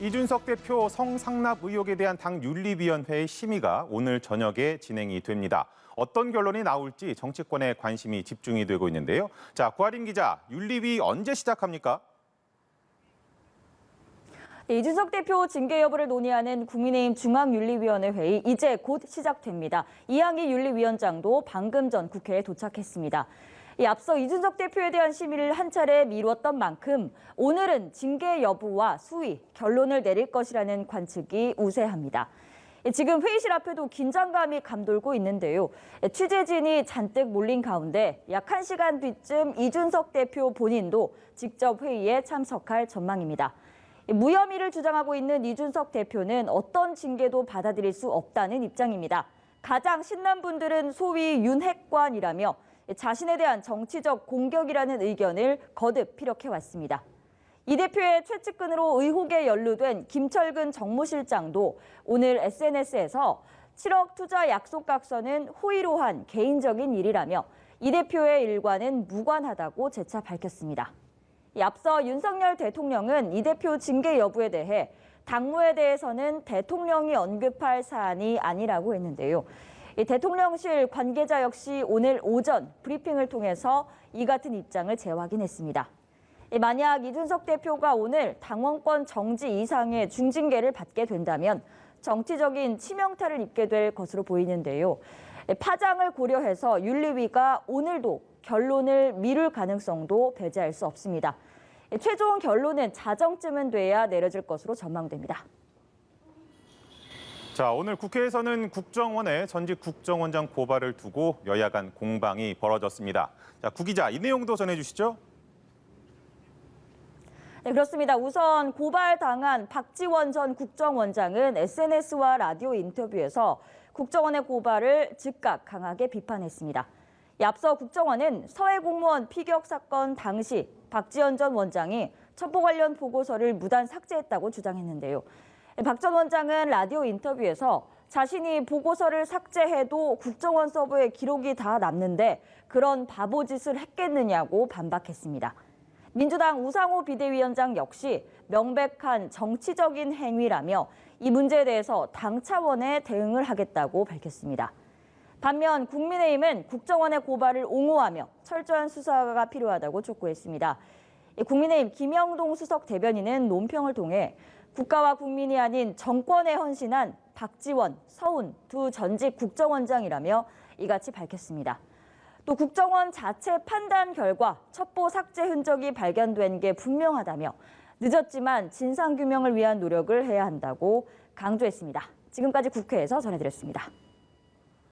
이준석 대표 성상납 의혹에 대한 당 윤리위원회의 심의가 오늘 저녁에 진행이 됩니다. 어떤 결론이 나올지 정치권에 관심이 집중이 되고 있는데요. 자, 구하린 기자, 윤리위 언제 시작합니까? 이준석 대표 징계 여부를 논의하는 국민의힘 중앙윤리위원회 회의 이제 곧 시작됩니다. 이항희 윤리위원장도 방금 전 국회에 도착했습니다. 앞서 이준석 대표에 대한 심의를 한 차례 미뤘던 만큼 오늘은 징계 여부와 수위, 결론을 내릴 것이라는 관측이 우세합니다. 지금 회의실 앞에도 긴장감이 감돌고 있는데요. 취재진이 잔뜩 몰린 가운데 약 1시간 뒤쯤 이준석 대표 본인도 직접 회의에 참석할 전망입니다. 무혐의를 주장하고 있는 이준석 대표는 어떤 징계도 받아들일 수 없다는 입장입니다. 가장 신난 분들은 소위 윤핵관이라며 자신에 대한 정치적 공격이라는 의견을 거듭 피력해왔습니다. 이 대표의 최측근으로 의혹에 연루된 김철근 정무실장도 오늘 SNS에서 7억 투자 약속 각서는 호의로한 개인적인 일이라며 이 대표의 일과는 무관하다고 재차 밝혔습니다. 앞서 윤석열 대통령은 이 대표 징계 여부에 대해 당무에 대해서는 대통령이 언급할 사안이 아니라고 했는데요. 대통령실 관계자 역시 오늘 오전 브리핑을 통해서 이 같은 입장을 재확인했습니다. 만약 이준석 대표가 오늘 당원권 정지 이상의 중징계를 받게 된다면 정치적인 치명타를 입게 될 것으로 보이는데요. 파장을 고려해서 윤리위가 오늘도 결론을 미룰 가능성도 배제할 수 없습니다. 최종 결론은 자정쯤은 돼야 내려질 것으로 전망됩니다. 자, 오늘 국회에서는 국정원의 전직 국정원장 고발을 두고 여야 간 공방이 벌어졌습니다. 자, 구 기자, 이 내용도 전해주시죠. 네, 그렇습니다. 우선 고발당한 박지원 전 국정원장은 SNS와 라디오 인터뷰에서 국정원의 고발을 즉각 강하게 비판했습니다. 앞서 국정원은 서해 공무원 피격 사건 당시 박지원 전 원장이 첩보 관련 보고서를 무단 삭제했다고 주장했는데요. 박 전 원장은 라디오 인터뷰에서 자신이 보고서를 삭제해도 국정원 서버에 기록이 다 남는데 그런 바보짓을 했겠느냐고 반박했습니다. 민주당 우상호 비대위원장 역시 명백한 정치적인 행위라며 이 문제에 대해서 당 차원의 대응을 하겠다고 밝혔습니다. 반면 국민의힘은 국정원의 고발을 옹호하며 철저한 수사가 필요하다고 촉구했습니다. 국민의힘 김영동 수석 대변인은 논평을 통해 국가와 국민이 아닌 정권에 헌신한 박지원, 서훈 두 전직 국정원장이라며 이같이 밝혔습니다. 또 국정원 자체 판단 결과 첩보 삭제 흔적이 발견된 게 분명하다며 늦었지만 진상규명을 위한 노력을 해야 한다고 강조했습니다. 지금까지 국회에서 전해드렸습니다.